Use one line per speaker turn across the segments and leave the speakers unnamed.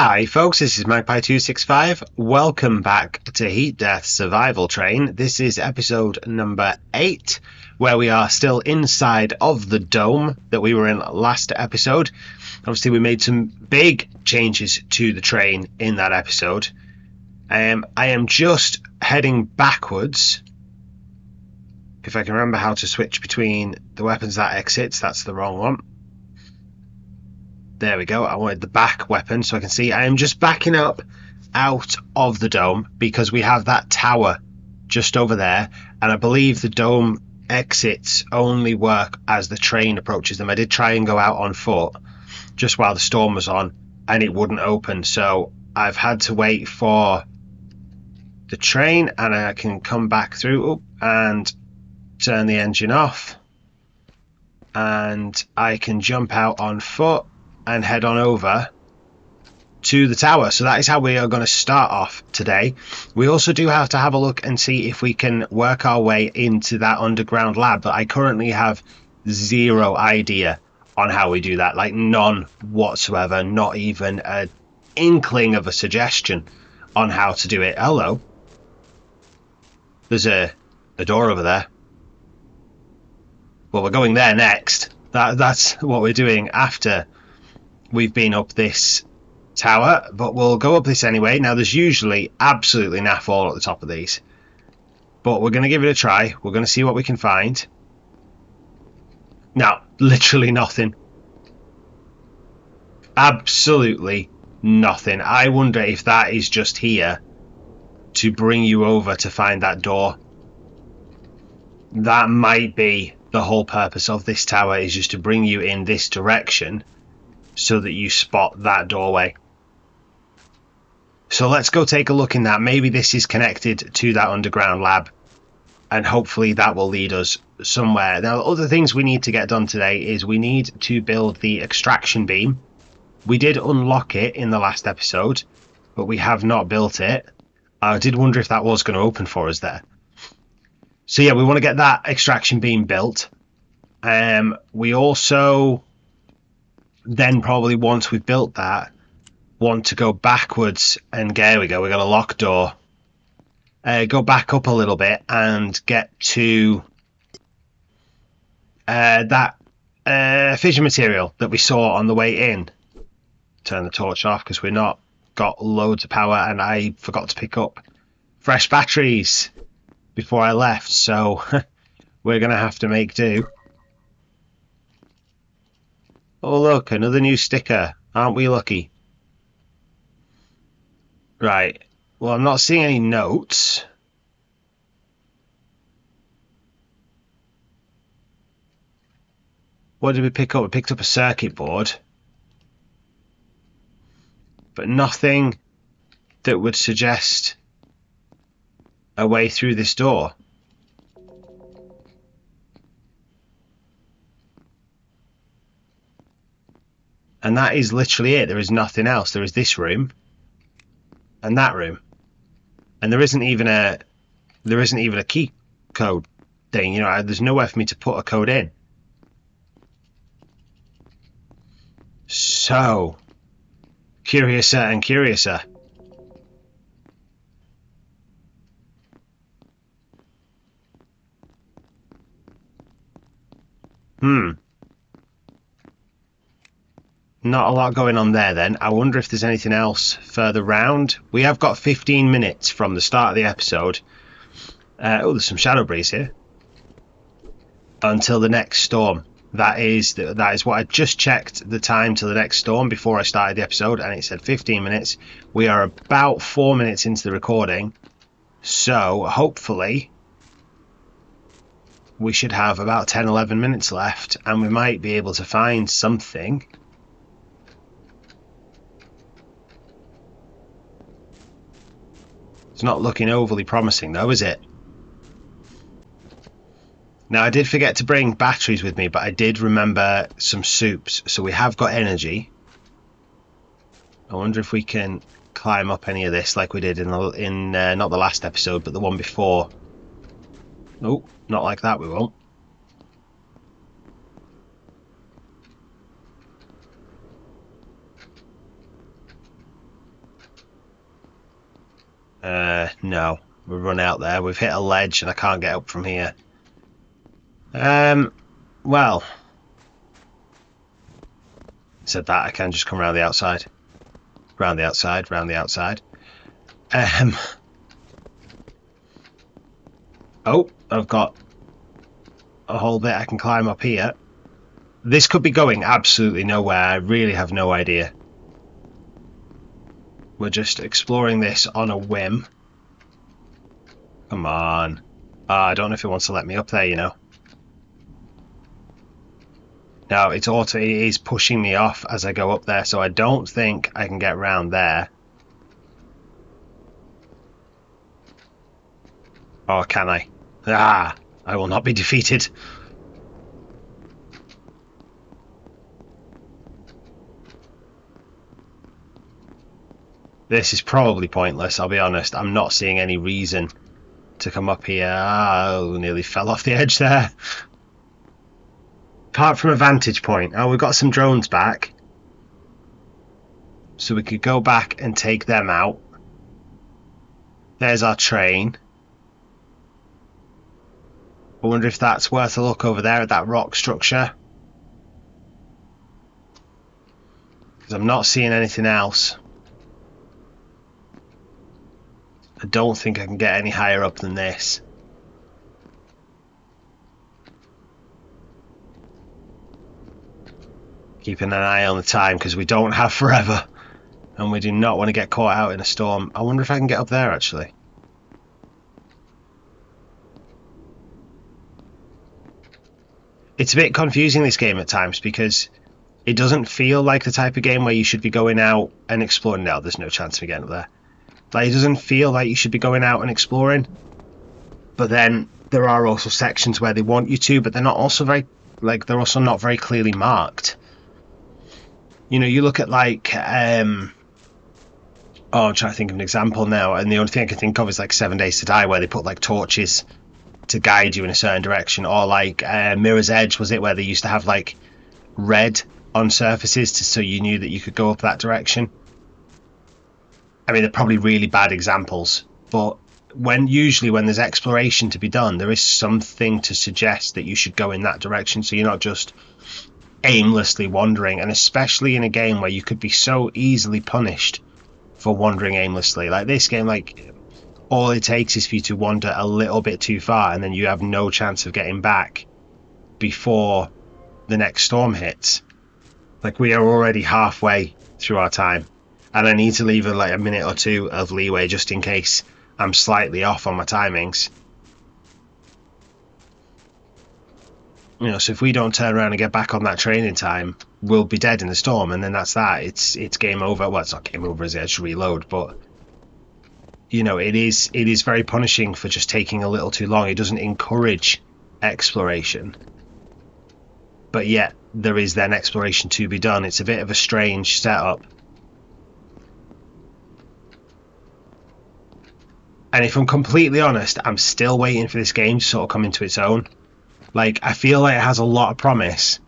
Hi folks, this is Magpie265. Welcome back to Heat Death Survival Train. This is episode number 8, where we are still inside of the dome that we were in last episode. Obviously we made some big changes to the train in that episode. I am just heading backwards. If I can remember how to switch between the weapons that exits, that's the wrong one. There we go. I wanted the back weapon so I can see. I am just backing up out of the dome because we have that tower just over there, and I believe the dome exits only work as the train approaches them. I did try and go out on foot just while the storm was on and it wouldn't open, so I've had to wait for the train and I can come back through and turn the engine off and I can jump out on foot and head on over to the tower. So that is how we are going to start off today. We also do have to have a look and see if we can work our way into that underground lab, but I currently have zero idea on how we do that, like none whatsoever, not even an inkling of a suggestion on how to do it. Hello, there's a door over there. Well, we're going there next. That's what we're doing after we've been up this tower, but we'll go up this anyway. Now there's usually absolutely naff all at the top of these, but we're going to give it a try. We're going to see what we can find. Now literally nothing, absolutely nothing. I wonder if that is just here to bring you over to find that door. That might be the whole purpose of this tower, is just to bring you in this direction so that you spot that doorway. So let's go take a look in that. Maybe this is connected to that underground lab and hopefully that will lead us somewhere. Now, other things we need to get done today is we need to build the extraction beam. We did unlock it in the last episode, but we have not built it. I did wonder if that was going to open for us there. So yeah, we want to get that extraction beam built. We also then probably, once we've built that, want to go backwards, and there we go, we got a locked door. Go back up a little bit and get to that fission material that we saw on the way in. Turn the torch off because we're not got loads of power, and I forgot to pick up fresh batteries before I left, so we're gonna have to make do. Oh look, another new sticker. Aren't we lucky? Right. Well, I'm not seeing any notes. What did we pick up? We picked up a circuit board. But nothing that would suggest a way through this door. And that is literally it. There is nothing else. There is this room and that room, and there isn't even a key code thing. You know, there's nowhere for me to put a code in. So curiouser and curiouser. Not a lot going on there then. I wonder if there's anything else further round. We have got 15 minutes from the start of the episode. Oh, there's some shadow breeze here. Until the next storm. That is what I just checked the time till the next storm before I started the episode, and it said 15 minutes. We are about 4 minutes into the recording. So hopefully we should have about 10-11 minutes left, and we might be able to find something. It's not looking overly promising though, is it? Now, I did forget to bring batteries with me, but I did remember some soups, so we have got energy. I wonder if we can climb up any of this like we did in not the last episode, but the one before. Oh, not like that, we won't. No. We've run out there. We've hit a ledge and I can't get up from here. Well. Said that, I can just come around the outside. Round the outside, round the outside. Oh, I've got a whole bit I can climb up here. This could be going absolutely nowhere. I really have no idea. We're just exploring this on a whim. Come on. I don't know if it wants to let me up there, you know. Now, it is pushing me off as I go up there, so I don't think I can get round there. Or can I? Ah! I will not be defeated. This is probably pointless, I'll be honest. I'm not seeing any reason to come up here. Ah, I nearly fell off the edge there. Apart from a vantage point. Oh, we've got some drones back. So we could go back and take them out. There's our train. I wonder if that's worth a look over there at that rock structure. Because I'm not seeing anything else. I don't think I can get any higher up than this. Keeping an eye on the time because we don't have forever. And we do not want to get caught out in a storm. I wonder if I can get up there actually. It's a bit confusing, this game, at times, because it doesn't feel like the type of game where you should be going out and exploring. Now, there's no chance of me getting up there. Like, it doesn't feel like you should be going out and exploring. But then there are also sections where they want you to, but they're not also very, like, they're also not very clearly marked. You know, you look at, like, I'm trying to think of an example now, and the only thing I can think of is, like, 7 Days to Die, where they put, like, torches to guide you in a certain direction, or like Mirror's Edge, was it, where they used to have like red on surfaces so you knew that you could go up that direction. I mean, they're probably really bad examples, but usually when there's exploration to be done, there is something to suggest that you should go in that direction, so you're not just aimlessly wandering. And especially in a game where you could be so easily punished for wandering aimlessly, like this game, like, all it takes is for you to wander a little bit too far and then you have no chance of getting back before the next storm hits. Like, we are already halfway through our time and I need to leave like a minute or two of leeway just in case I'm slightly off on my timings. You know, so if we don't turn around and get back on that train in time, we'll be dead in the storm, and then that's that. It's game over. Well, it's not game over as I just reload, but you know, it is very punishing for just taking a little too long. It doesn't encourage exploration, but yet there is then exploration to be done. It's a bit of a strange setup. And if I'm completely honest, I'm still waiting for this game to sort of come into its own. Like, I feel like it has a lot of promise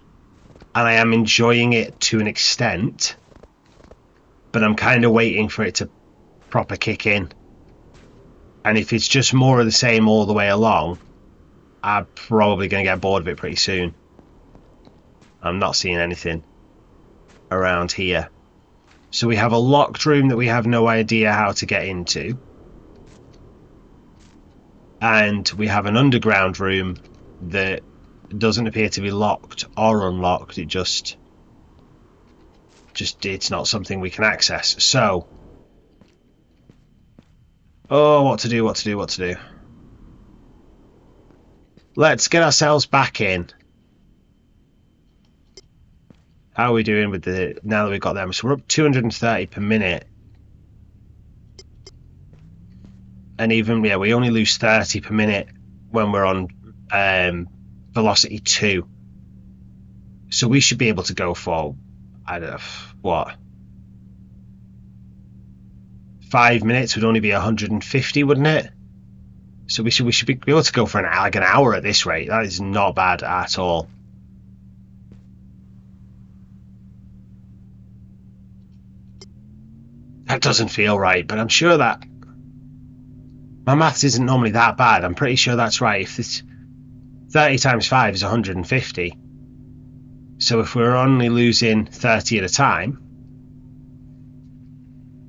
and I am enjoying it to an extent, but I'm kind of waiting for it to proper kick in. And if it's just more of the same all the way along, I'm probably going to get bored of it pretty soon. I'm not seeing anything around here. So we have a locked room that we have no idea how to get into. And we have an underground room that doesn't appear to be locked or unlocked. It just it's not something we can access. So, what to do? Let's get ourselves back in. How are we doing with the, now that we've got them? So we're up 230 per minute. And even, yeah, we only lose 30 per minute when we're on velocity 2. So we should be able to go for, I don't know, what? 5 minutes would only be 150, wouldn't it? So we should be able to go for like an hour at this rate. That is not bad at all. That doesn't feel right, but I'm sure that My maths isn't normally that bad. I'm pretty sure that's right. If this 30 times 5 is 150. So if we're only losing 30 at a time,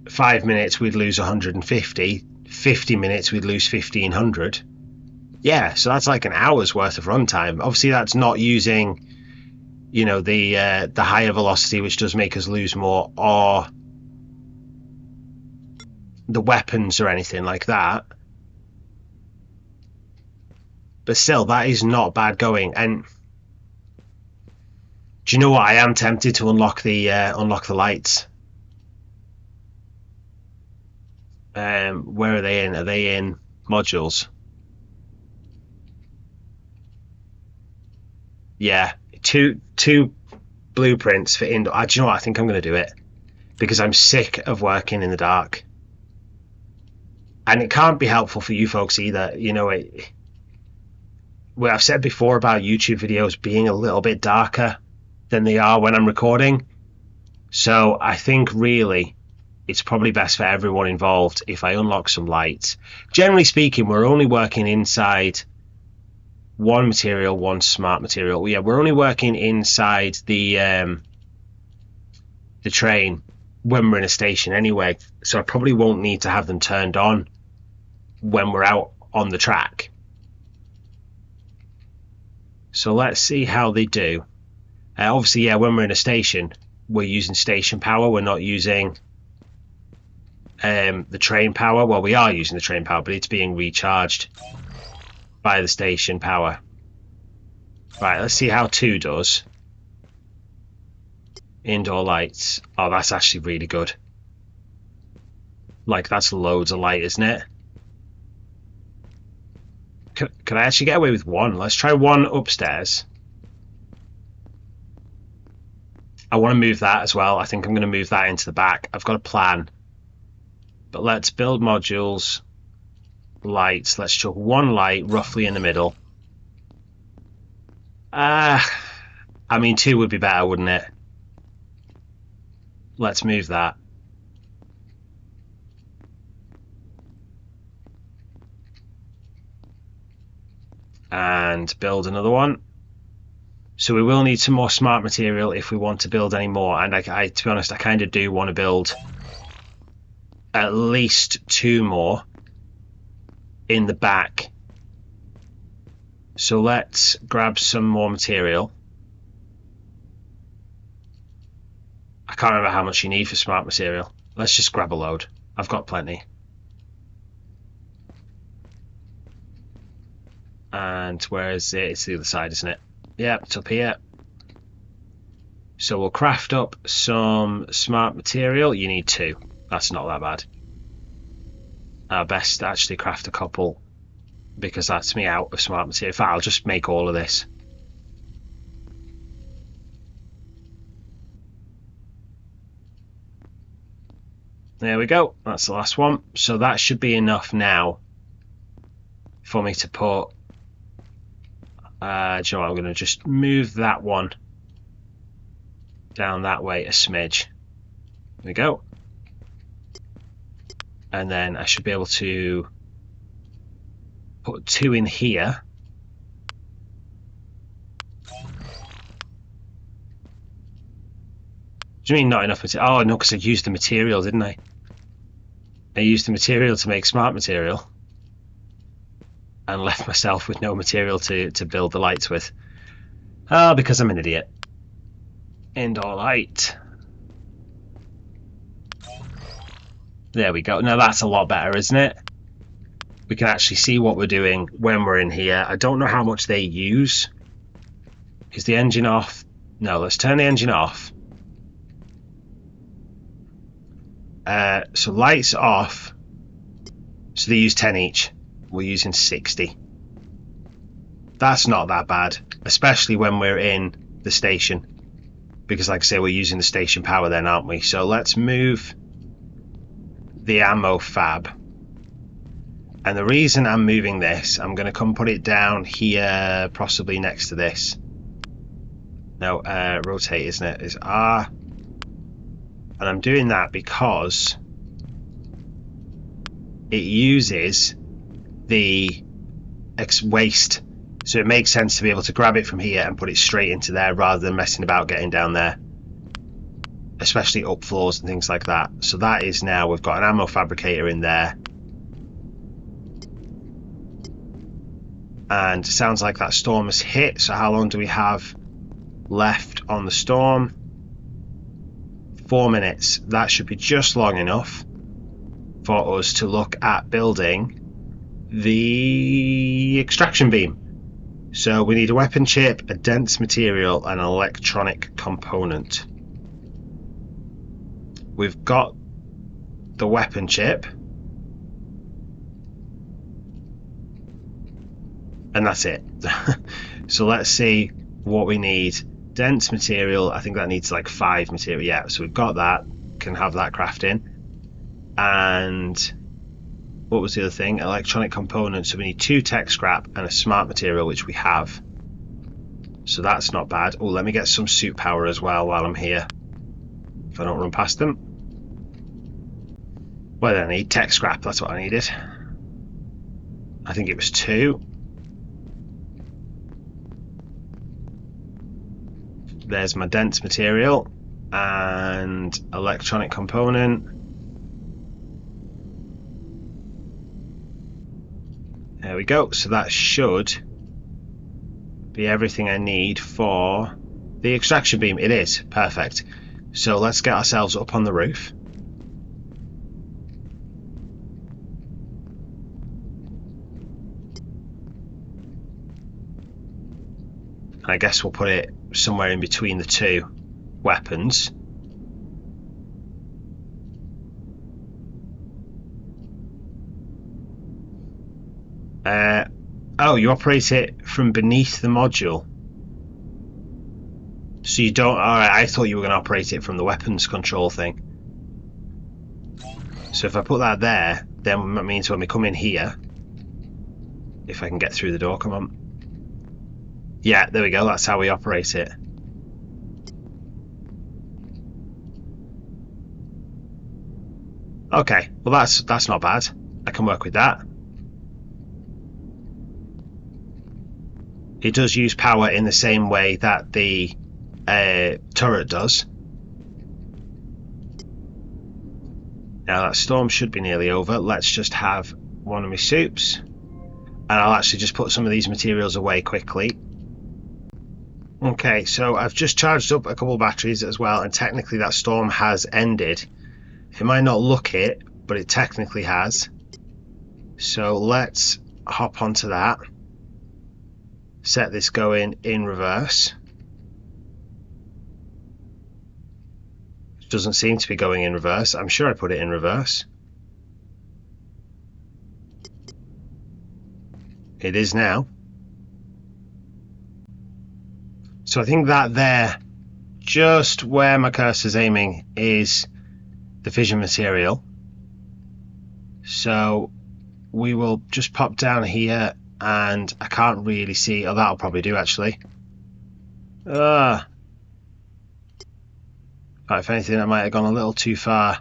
5 minutes we'd lose 150. 50 minutes we'd lose 1500. Yeah, so that's like an hour's worth of runtime. Obviously that's not using, you know, the higher velocity, which does make us lose more, or the weapons or anything like that. But still, that is not bad going. And do you know what? I am tempted to unlock the lights. Where are they in? Are they in modules? Yeah, two blueprints for indoor. Do you know what? I think I'm going to do it because I'm sick of working in the dark, and it can't be helpful for you folks either. You know, well, I've said before about YouTube videos being a little bit darker than they are when I'm recording. So I think really it's probably best for everyone involved if I unlock some lights. Generally speaking, we're only working inside one material, one smart material. Yeah, we're only working inside the train when we're in a station anyway. So I probably won't need to have them turned on when we're out on the track. So let's see how they do. Obviously, yeah, when we're in a station, we're using station power. We're not using the train power. Well, we are using the train power, but it's being recharged by the station power. Right, let's see how 2 does. Indoor lights. Oh, that's actually really good. Like, that's loads of light, isn't it? Can I actually get away with 1? Let's try 1 upstairs. I want to move that as well. I think I'm going to move that into the back. I've got a plan. But let's build modules. Lights. Let's chuck 1 light roughly in the middle. I mean, 2 would be better, wouldn't it? Let's move that. And build another one. So we will need some more smart material if we want to build any more. And I to be honest, I kind of do want to build at least 2 more in the back. So let's grab some more material. I can't remember how much you need for smart material. Let's just grab a load. I've got plenty. And where is it? It's the other side, isn't it? Yeah, it's up here. So we'll craft up some smart material. You need 2. That's not that bad. Best actually craft a couple, because that's me out of smart material. In fact, I'll just make all of this. There we go. That's the last one. So that should be enough now for me to put... do you know what? I'm going to just move that one down that way a smidge. There we go. And then I should be able to put 2 in here. Do you mean not enough material? Oh, no, because I used the material, didn't I? I used the material to make smart material and left myself with no material to build the lights with. Oh, because I'm an idiot. Indoor light. There we go. Now that's a lot better, isn't it? We can actually see what we're doing when we're in here. I don't know how much they use. Is the engine off? No, let's turn the engine off. So lights off. So they use 10 each. We're using 60. That's not that bad, especially when we're in the station, because like I say, we're using the station power then, aren't we? So let's move the ammo fab. And the reason I'm moving this, I'm going to come put it down here, possibly next to this. No, rotate, isn't it? It's R. And I'm doing that because it uses the waste. So it makes sense to be able to grab it from here and put it straight into there rather than messing about getting down there, especially up floors and things like that. So that is now, we've got an ammo fabricator in there. And it sounds like that storm has hit. So how long do we have left on the storm? 4 minutes. That should be just long enough for us to look at building the extraction beam. So we need a weapon chip, a dense material, and an electronic component. We've got the weapon chip, and that's it. So let's see what we need. Dense material, I think that needs like 5 material. Yeah, so we've got that, can have that crafting. And what was the other thing? Electronic components. So we need 2 tech scrap and a smart material, which we have. So that's not bad. Oh, let me get some suit power as well while I'm here, if I don't run past them. What did I need? Tech scrap, that's what I needed. I think it was 2. There's my dense material and electronic component. There we go. So that should be everything I need for the extraction beam. It is. Perfect. So let's get ourselves up on the roof. I guess we'll put it somewhere in between the 2 weapons. Oh, you operate it from beneath the module. So you don't... Alright, I thought you were going to operate it from the weapons control thing. So if I put that there, then that means when we come in here, if I can get through the door, come on. Yeah, there we go, that's how we operate it. Okay, well that's not bad. I can work with that. It does use power in the same way that the turret does. Now that storm should be nearly over. Let's just have one of my soups, and I'll actually just put some of these materials away quickly. Okay, so I've just charged up a couple of batteries as well, and technically that storm has ended. It might not look it, but it technically has. So let's hop onto that. Set this going in reverse. It doesn't seem to be going in reverse. I'm sure I put it in reverse. It is now. So I think that there, just where my cursor's aiming, is the fission material. So we will just pop down here, and I can't really see. Oh, that'll probably do actually. If anything, I might have gone a little too far.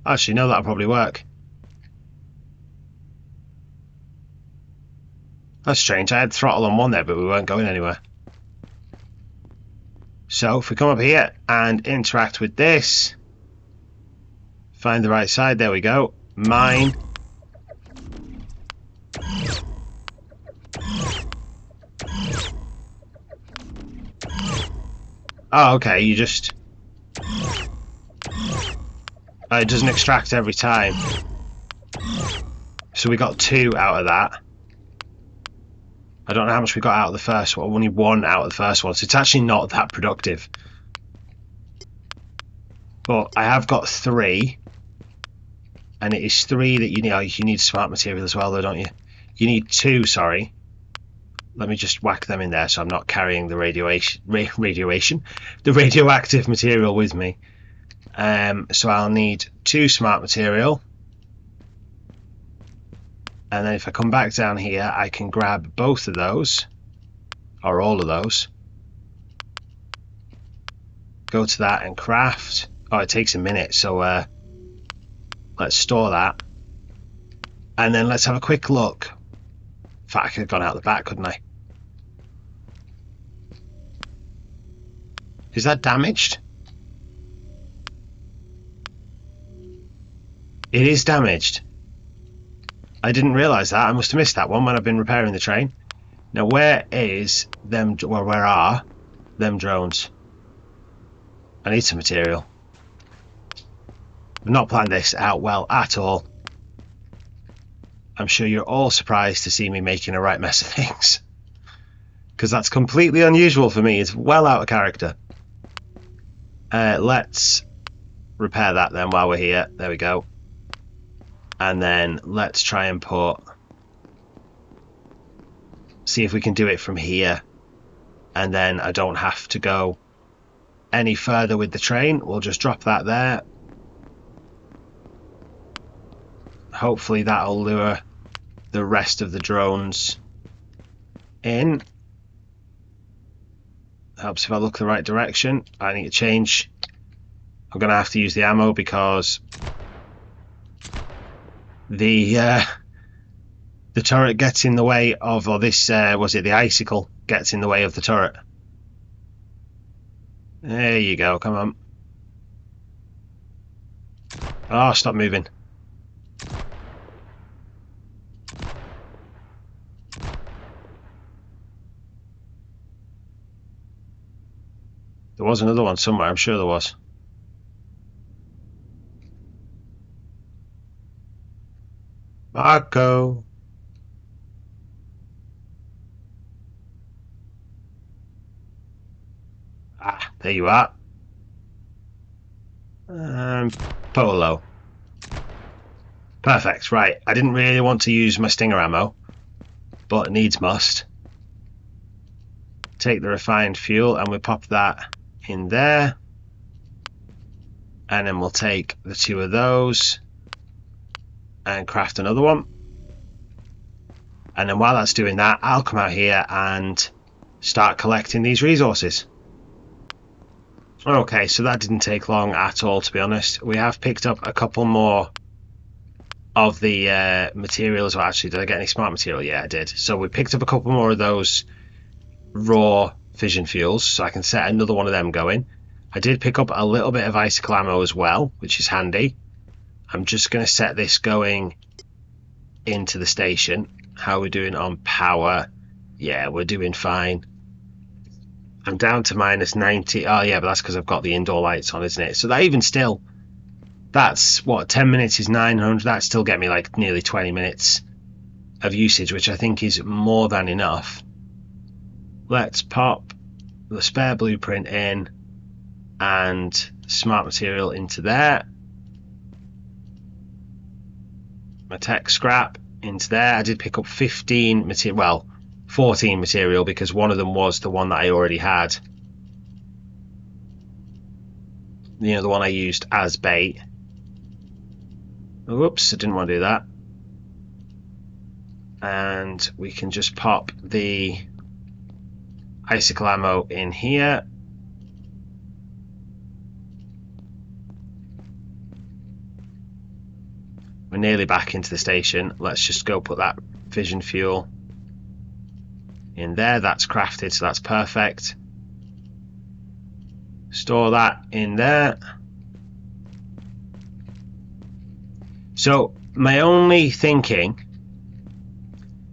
Actually, no, that'll probably work. That's strange. I had throttle on one there, but we weren't going anywhere. So if we come up here and interact with this, find the right side, there we go. Mine. Oh, okay, you just... it doesn't extract every time. So we got 2 out of that. I don't know how much we got out of the first one. Only 1 out of the first one, so it's actually not that productive. But I have got 3. And it is 3 that you need. Oh, you need smart material as well, though, don't you? You need 2, sorry. Let me just whack them in there so I'm not carrying the the radioactive material with me. So I'll need 2 smart material. And then if I come back down here, I can grab both of those, or all of those. Go to that and craft. Oh, it takes a minute, so let's store that. And then let's have a quick look. In fact, I could have gone out the back, couldn't I? Is that damaged? It is damaged. I didn't realise that. I must have missed that one when I've been repairing the train. Now, where is them? Well, where are them drones? I need some material. I've not planned this out well at all. I'm sure you're all surprised to see me making a right mess of things, because that's completely unusual for me. It's well out of character. Let's repair that then while we're here. There we go. And then let's try and see if we can do it from here, and then I don't have to go any further with the train. We'll just drop that there. Hopefully that'll lure the rest of the drones in. Helps if I look the right direction. I need to change. I'm gonna have to use the ammo because the turret gets in the way of, or this was it the icicle gets in the way of the turret. There you go, come on. Oh, stop moving. There was another one somewhere, I'm sure there was. Marco. Ah, there you are. Polo. Perfect, right. I didn't really want to use my stinger ammo, but needs must. Take the refined fuel and we pop that in there. And then we'll take the two of those and craft another one. And then while that's doing that, I'll come out here and start collecting these resources. Okay, so that didn't take long at all, to be honest. We have picked up a couple more of the material as well. Actually, did I get any smart material? Yeah, I did. So we picked up a couple more of those raw fission fuels, so I can set another one of them going. I did pick up a little bit of icicle ammo as well, which is handy. I'm just going to set this going into the station. How are we doing on power? Yeah, we're doing fine. I'm down to minus 90. Oh yeah, but that's because I've got the indoor lights on, isn't it? So that even still, that's what, 10 minutes is 900. That still get me like nearly 20 minutes of usage, which I think is more than enough. Let's pop the spare blueprint in and smart material into there. My tech scrap into there. I did pick up 15 material, well, 14 material, because one of them was the one that I already had. You know, the one I used as bait. Oops, I didn't want to do that. And we can just pop the icicle ammo in here. We're nearly back into the station. Let's just go put that fission fuel in there. That's crafted, so that's perfect. Store that in there. So my only thinking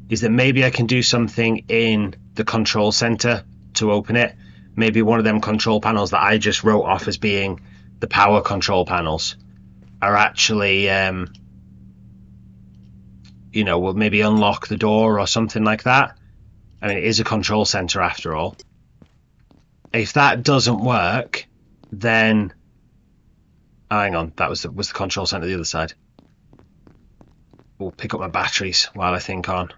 is that maybe I can do something in the control center to open it. Maybe one of them control panels that I just wrote off as being the power control panels are actually you know, will maybe unlock the door or something like that. I mean, it is a control center after all. If that doesn't work, then oh, hang on, that was the control center the other side. We'll pick up my batteries while I think on.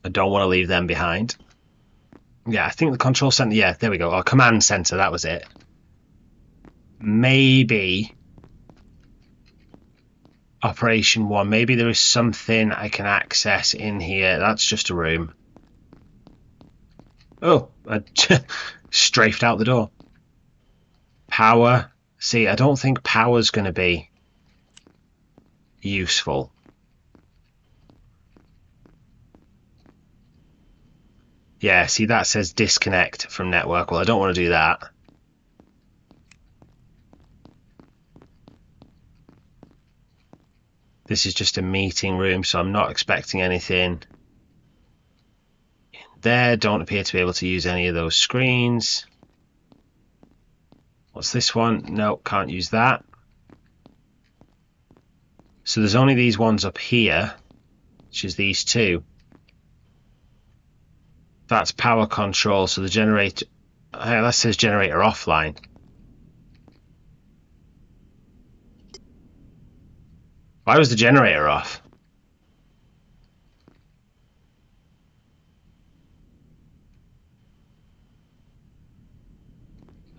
I don't want to leave them behind. Yeah, I think the control center, yeah, there we go. Our command center, that was it. Maybe Operation 1. Maybe there is something I can access in here. That's just a room. Oh, I strafed out the door. Power. See, I don't think power's going to be useful. Yeah, see, that says disconnect from network. Well, I don't want to do that. This is just a meeting room, so I'm not expecting anything. There, don't appear to be able to use any of those screens. What's this one? No, can't use that. So there's only these ones up here, which is these two. That's power control, so the generator... that says generator offline. Why was the generator off?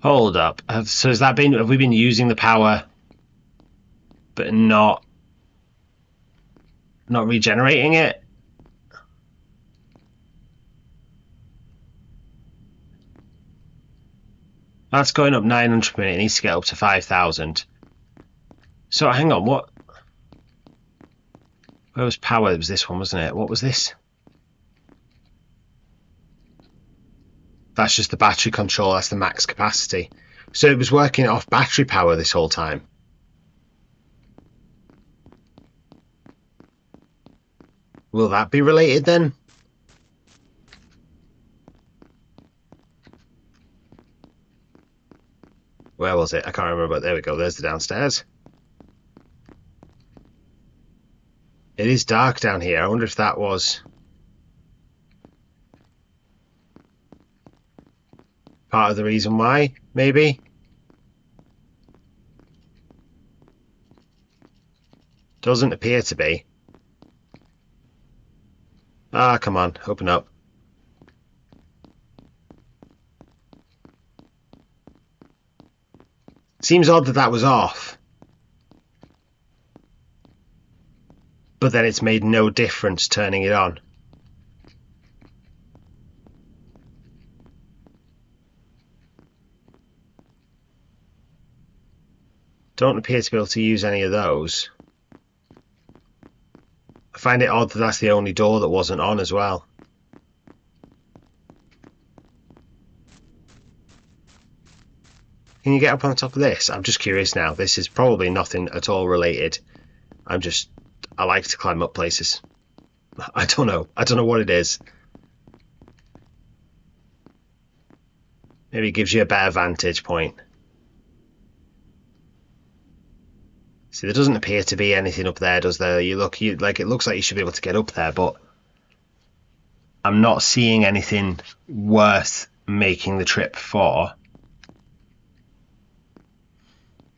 Hold up. So has that been... Have we been using the power but not regenerating it? That's going up 900 per minute. It needs to get up to 5,000. So hang on, what? Where was power? It was this one, wasn't it? What was this? That's just the battery control. That's the max capacity. So it was working off battery power this whole time. Will that be related then? Where was it? I can't remember, but there we go. There's the downstairs. It is dark down here. I wonder if that was part of the reason why, maybe? Doesn't appear to be. Ah, come on, open up. Seems odd that that was off. But then it's made no difference turning it on. Don't appear to be able to use any of those. I find it odd that that's the only door that wasn't on as well. Can you get up on the top of this? I'm just curious now. This is probably nothing at all related. I like to climb up places. I don't know. I don't know what it is. Maybe it gives you a better vantage point. See, there doesn't appear to be anything up there, does there? It looks like you should be able to get up there, but I'm not seeing anything worth making the trip for.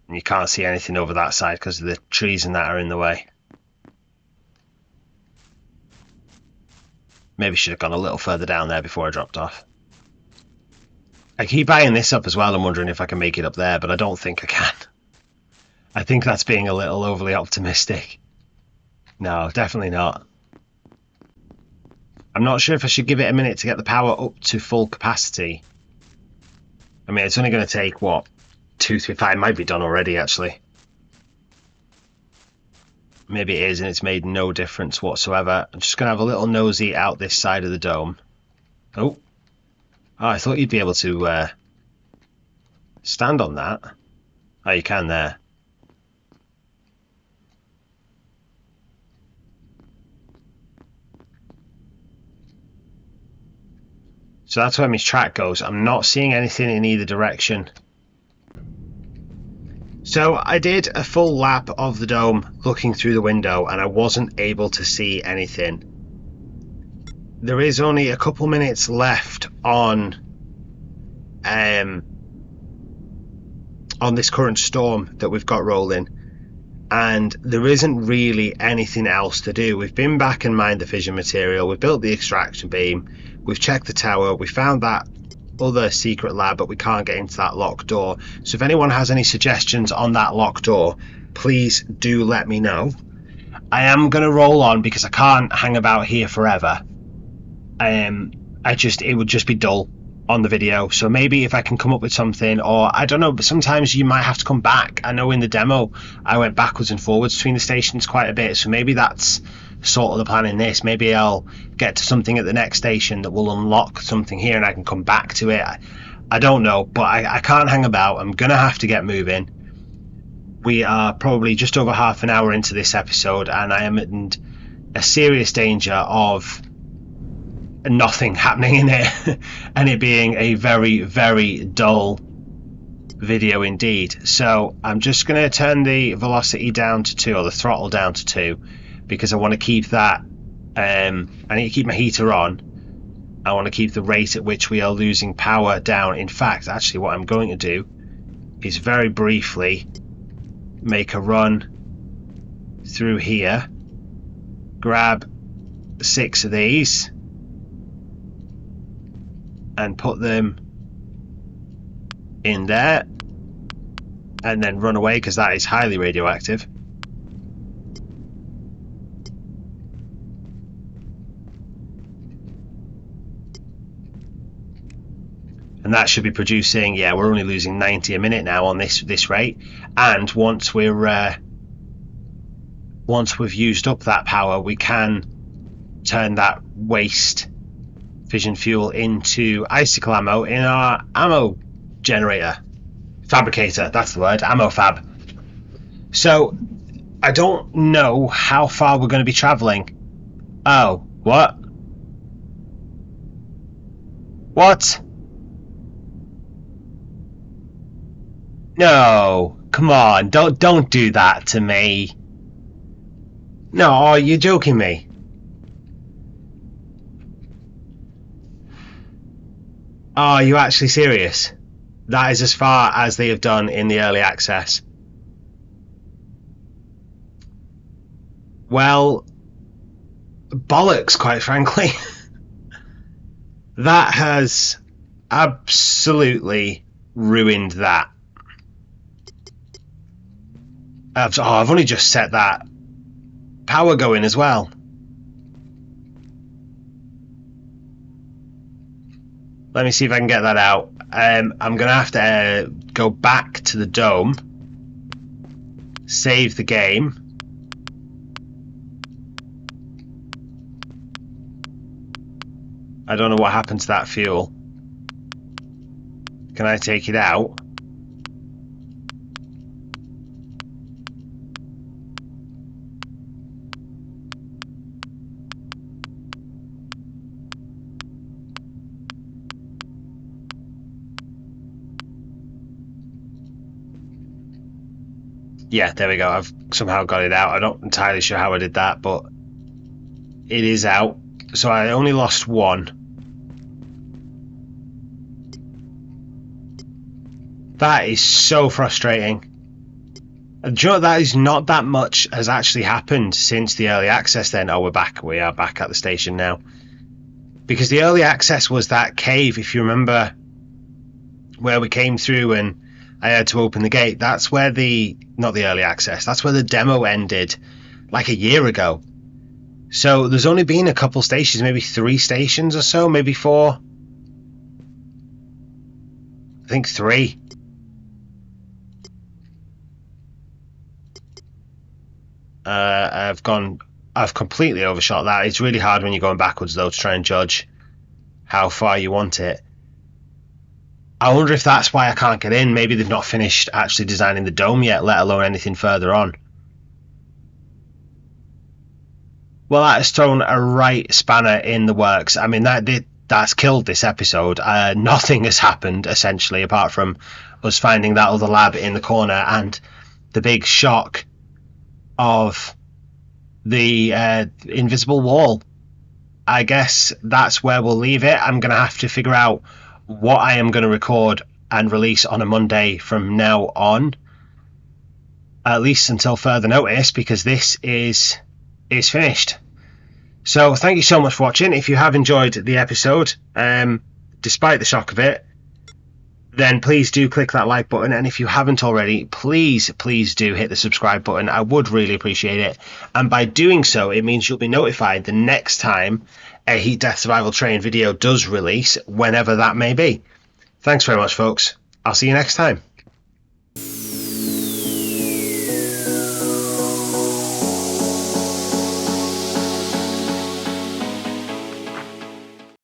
And you can't see anything over that side because the trees and that are in the way. Maybe should have gone a little further down there before I dropped off. I keep eyeing this up as well and wondering if I can make it up there, but I don't think I can. I think that's being a little overly optimistic. No, definitely not. I'm not sure if I should give it a minute to get the power up to full capacity. I mean, it's only going to take, what, 2, 3, 5, might be done already, actually. Maybe it is, and it's made no difference whatsoever. I'm just going to have a little nosy out this side of the dome. Oh, I thought you'd be able to stand on that. Oh, you can there. So that's where my track goes. I'm not seeing anything in either direction. So I did a full lap of the dome looking through the window and I wasn't able to see anything. There is only a couple minutes left on this current storm that we've got rolling, and there isn't really anything else to do. We've been back and mined the fission material, we've built the extraction beam, we've checked the tower, we found that other secret lab, but we can't get into that locked door. So if anyone has any suggestions on that locked door, please do let me know. I am going to roll on because I can't hang about here forever. It would just be dull on the video. So maybe if I can come up with something, or I don't know, but sometimes you might have to come back. I know in the demo I went backwards and forwards between the stations quite a bit, so maybe that's sort of the plan in this. Maybe I'll get to something at the next station that will unlock something here and I can come back to it. I don't know, but I can't hang about. I'm gonna have to get moving. We are probably just over half an hour into this episode, and I am in a serious danger of nothing happening in it and it being a very, very dull video indeed. So I'm just going to turn the velocity down to 2, or the throttle down to 2, because I want to keep that I need to keep my heater on. I want to keep the rate at which we are losing power down. In fact, actually what I'm going to do is very briefly make a run through here, grab 6 of these and put them in there, and then run away because that is highly radioactive. And that should be producing, yeah, we're only losing 90 a minute now on this rate. And once we've used up that power, we can turn that waste fission fuel into icicle ammo in our ammo generator, fabricator, that's the word, ammo fab. So I don't know how far we're going to be traveling. Oh, what? No, come on, don't do that to me. No, you're joking me. Are you actually serious? That is as far as they have done in the early access. Well, bollocks, quite frankly. That has absolutely ruined that. I've only just set that power going as well. Let me see if I can get that out. I'm going to have to go back to the dome, save the game. I don't know what happened to that fuel. Can I take it out? Yeah, there we go. I've somehow got it out. I'm not entirely sure how I did that, but it is out. So I only lost 1. That is so frustrating. And do you know, that is not that much has actually happened since the early access then. Oh, we're back. We are back at the station now. Because the early access was that cave, if you remember, where we came through and I had to open the gate. That's where not the early access, that's where the demo ended like a year ago. So there's only been a couple stations, maybe 3 stations or so, maybe 4. I think 3. I've completely overshot that. It's really hard when you're going backwards though to try and judge how far you want it. I wonder if that's why I can't get in. Maybe they've not finished actually designing the dome yet, let alone anything further on. Well, that has thrown a right spanner in the works. I mean, that's killed this episode. Nothing has happened, essentially, apart from us finding that other lab in the corner and the big shock of the invisible wall. I guess that's where we'll leave it. I'm going to have to figure out what I am going to record and release on a Monday from now on, at least until further notice, because this is finished. So thank you so much for watching. If you have enjoyed the episode, despite the shock of it, then please do click that like button, and if you haven't already, please do hit the subscribe button. I would really appreciate it, and by doing so it means you'll be notified the next time a Heat Death Survival Train video does release, whenever that may be. Thanks very much, folks. I'll see you next time.